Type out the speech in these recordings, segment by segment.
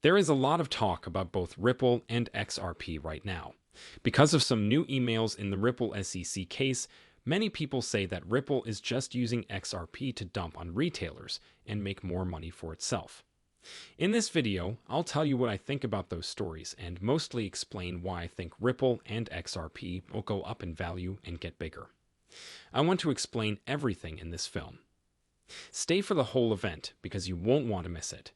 There is a lot of talk about both Ripple and XRP right now. Because of some new emails in the Ripple SEC case, many people say that Ripple is just using XRP to dump on retailers and make more money for itself. In this video, I'll tell you what I think about those stories and mostly explain why I think Ripple and XRP will go up in value and get bigger. I want to explain everything in this film. Stay for the whole event because you won't want to miss it.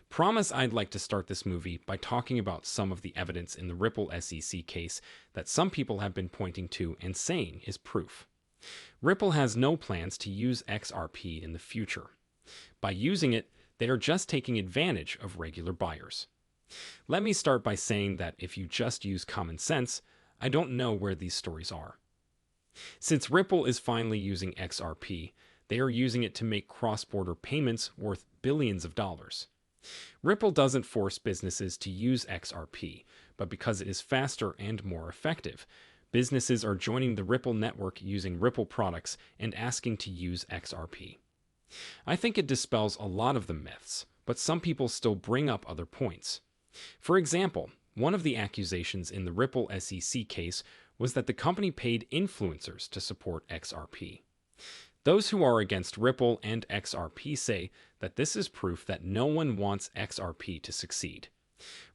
Promise I'd like to start this movie by talking about some of the evidence in the Ripple SEC case that some people have been pointing to and saying is proof. Ripple has no plans to use XRP in the future. By using it, they are just taking advantage of regular buyers. Let me start by saying that if you just use common sense, I don't know where these stories are. Since Ripple is finally using XRP, they are using it to make cross-border payments worth billions of dollars. Ripple doesn't force businesses to use XRP, but because it is faster and more effective, businesses are joining the Ripple network using Ripple products and asking to use XRP. I think it dispels a lot of the myths, but some people still bring up other points. For example, one of the accusations in the Ripple SEC case was that the company paid influencers to support XRP. Those who are against Ripple and XRP say that this is proof that no one wants XRP to succeed.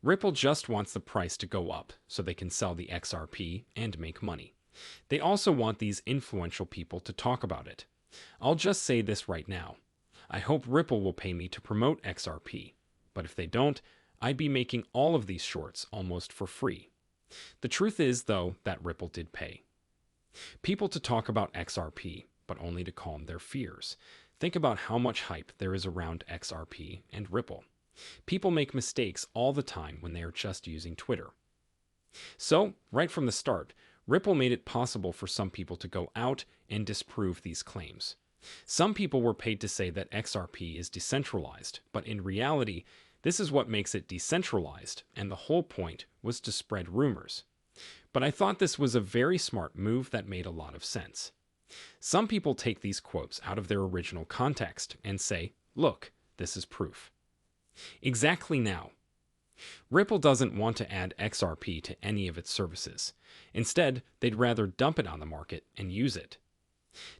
Ripple just wants the price to go up so they can sell the XRP and make money. They also want these influential people to talk about it. I'll just say this right now. I hope Ripple will pay me to promote XRP, but if they don't, I'd be making all of these shorts almost for free. The truth is, though, that Ripple did pay people to talk about XRP, but only to calm their fears. Think about how much hype there is around XRP and Ripple. People make mistakes all the time when they are just using Twitter. So, right from the start, Ripple made it possible for some people to go out and disprove these claims. Some people were paid to say that XRP is decentralized, but in reality, this is what makes it decentralized, and the whole point was to spread rumors. But I thought this was a very smart move that made a lot of sense. Some people take these quotes out of their original context and say, look, this is proof. Exactly now. Ripple doesn't want to add XRP to any of its services. Instead, they'd rather dump it on the market and use it.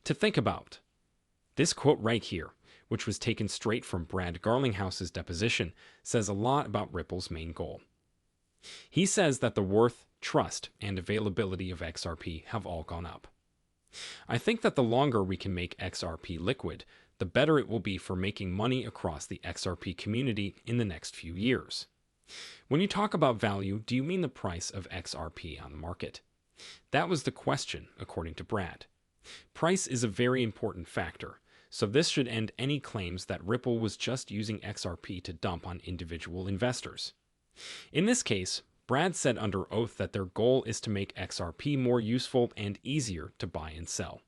To think about, this quote right here, which was taken straight from Brad Garlinghouse's deposition, says a lot about Ripple's main goal. He says that the worth, trust, and availability of XRP have all gone up. I think that the longer we can make XRP liquid, the better it will be for making money across the XRP community in the next few years. When you talk about value, do you mean the price of XRP on the market? That was the question, according to Brad. Price is a very important factor, so this should end any claims that Ripple was just using XRP to dump on individual investors. In this case, Brad said under oath that their goal is to make XRP more useful and easier to buy and sell.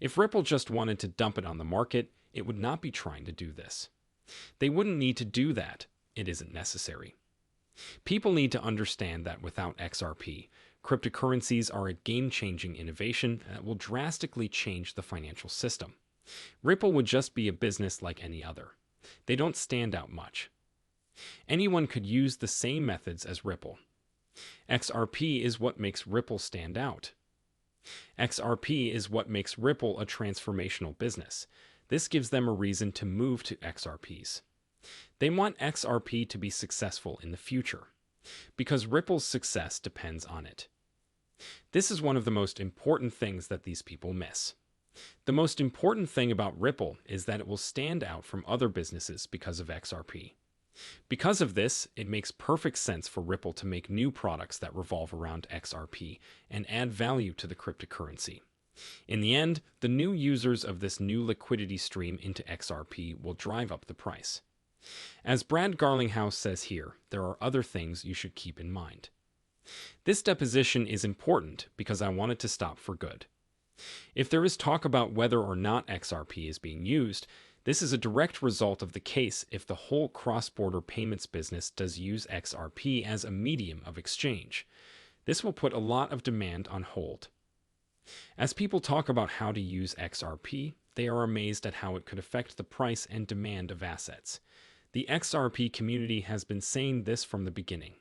If Ripple just wanted to dump it on the market, it would not be trying to do this. They wouldn't need to do that. It isn't necessary. People need to understand that without XRP, cryptocurrencies are a game-changing innovation that will drastically change the financial system. Ripple would just be a business like any other. They don't stand out much. Anyone could use the same methods as Ripple. XRP is what makes Ripple stand out. XRP is what makes Ripple a transformational business. This gives them a reason to move to XRPs. They want XRP to be successful in the future, because Ripple's success depends on it. This is one of the most important things that these people miss. The most important thing about Ripple is that it will stand out from other businesses because of XRP. Because of this, it makes perfect sense for Ripple to make new products that revolve around XRP and add value to the cryptocurrency. In the end, the new users of this new liquidity stream into XRP will drive up the price. As Brad Garlinghouse says here, there are other things you should keep in mind. This deposition is important because I want it to stop for good. If there is talk about whether or not XRP is being used, this is a direct result of the case if the whole cross-border payments business does use XRP as a medium of exchange. This will put a lot of demand on hold. As people talk about how to use XRP, they are amazed at how it could affect the price and demand of assets. The XRP community has been saying this from the beginning.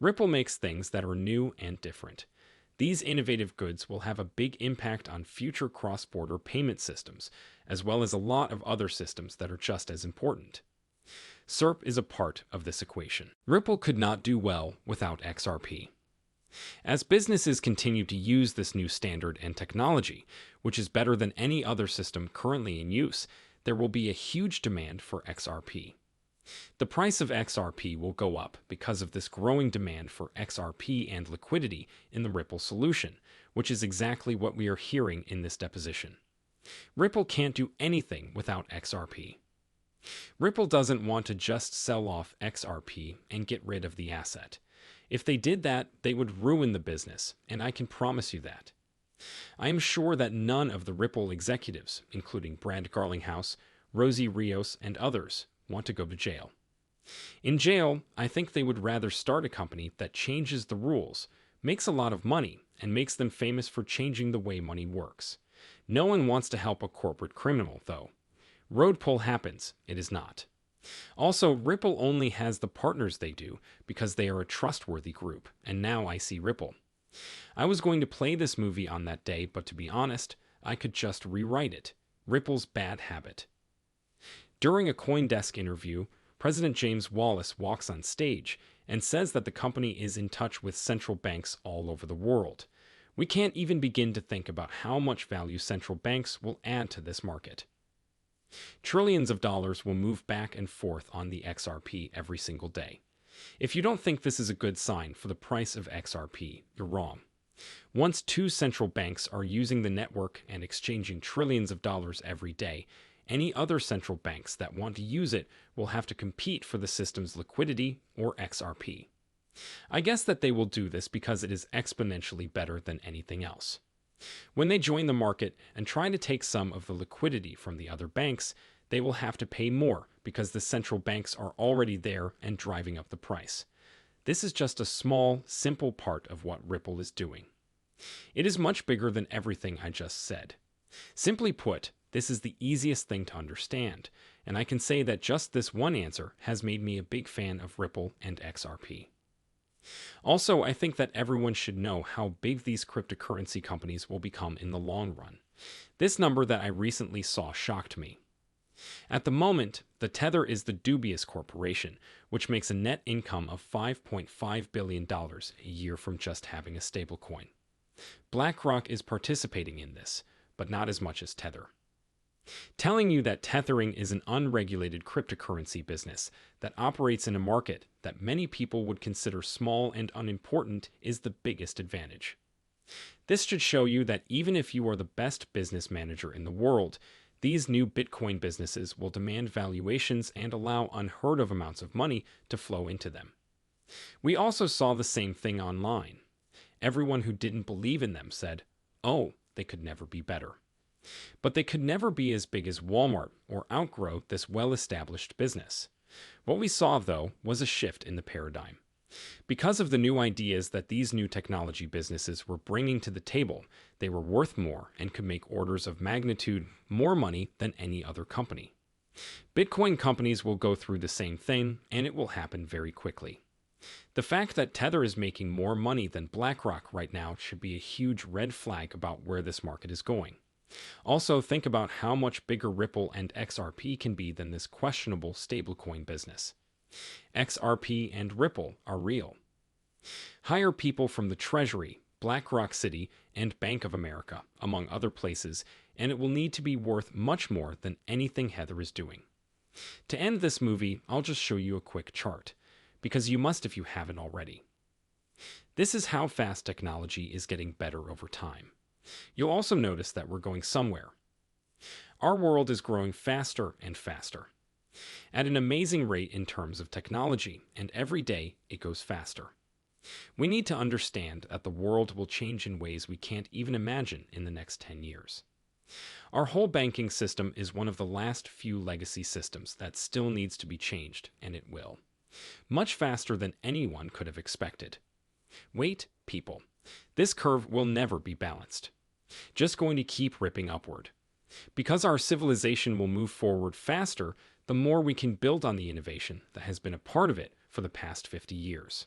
Ripple makes things that are new and different. These innovative goods will have a big impact on future cross-border payment systems, as well as a lot of other systems that are just as important. XRP is a part of this equation. Ripple could not do well without XRP. As businesses continue to use this new standard and technology, which is better than any other system currently in use, there will be a huge demand for XRP. The price of XRP will go up because of this growing demand for XRP and liquidity in the Ripple solution, which is exactly what we are hearing in this deposition. Ripple can't do anything without XRP. Ripple doesn't want to just sell off XRP and get rid of the asset. If they did that, they would ruin the business, and I can promise you that. I am sure that none of the Ripple executives, including Brad Garlinghouse, Rosie Rios, and others, want to go to jail. In jail, I think they would rather start a company that changes the rules, makes a lot of money, and makes them famous for changing the way money works. No one wants to help a corporate criminal, though. Road pull happens, it is not. Also, Ripple only has the partners they do because they are a trustworthy group, and now I see Ripple. I was going to play this movie on that day, but to be honest, I could just rewrite it. Ripple's bad habit. During a CoinDesk interview, President James Wallace walks on stage and says that the company is in touch with central banks all over the world. We can't even begin to think about how much value central banks will add to this market. Trillions of dollars will move back and forth on the XRP every single day. If you don't think this is a good sign for the price of XRP, you're wrong. Once two central banks are using the network and exchanging trillions of dollars every day, any other central banks that want to use it will have to compete for the system's liquidity or XRP. I guess that they will do this because it is exponentially better than anything else. When they join the market and try to take some of the liquidity from the other banks, they will have to pay more because the central banks are already there and driving up the price. This is just a small, simple part of what Ripple is doing. It is much bigger than everything I just said. Simply put, this is the easiest thing to understand, and I can say that just this one answer has made me a big fan of Ripple and XRP. Also, I think that everyone should know how big these cryptocurrency companies will become in the long run. This number that I recently saw shocked me. At the moment, the Tether is the dubious corporation, which makes a net income of $5.5 billion a year from just having a stablecoin. BlackRock is participating in this, but not as much as Tether. Telling you that tethering is an unregulated cryptocurrency business that operates in a market that many people would consider small and unimportant is the biggest advantage. This should show you that even if you are the best business manager in the world, these new Bitcoin businesses will demand valuations and allow unheard of amounts of money to flow into them. We also saw the same thing online. Everyone who didn't believe in them said, "Oh, they could never be better." But they could never be as big as Walmart or outgrow this well-established business. What we saw, though, was a shift in the paradigm. Because of the new ideas that these new technology businesses were bringing to the table, they were worth more and could make orders of magnitude more money than any other company. Bitcoin companies will go through the same thing, and it will happen very quickly. The fact that Tether is making more money than BlackRock right now should be a huge red flag about where this market is going. Also, think about how much bigger Ripple and XRP can be than this questionable stablecoin business. XRP and Ripple are real. Hire people from the Treasury, BlackRock City, and Bank of America, among other places, and it will need to be worth much more than anything Heather is doing. To end this movie, I'll just show you a quick chart, because you must if you haven't already. This is how fast technology is getting better over time. You'll also notice that we're going somewhere. Our world is growing faster and faster, at an amazing rate in terms of technology, and every day it goes faster. We need to understand that the world will change in ways we can't even imagine in the next 10 years. Our whole banking system is one of the last few legacy systems that still needs to be changed, and it will. Much faster than anyone could have expected. Wait, people. This curve will never be balanced. Just going to keep ripping upward. Because our civilization will move forward faster, the more we can build on the innovation that has been a part of it for the past 50 years.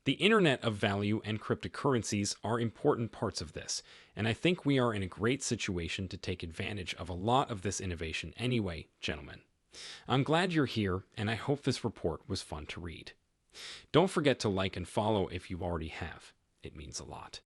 The Internet of Value and cryptocurrencies are important parts of this, and I think we are in a great situation to take advantage of a lot of this innovation anyway, gentlemen. I'm glad you're here, and I hope this report was fun to read. Don't forget to like and follow if you already have. It means a lot.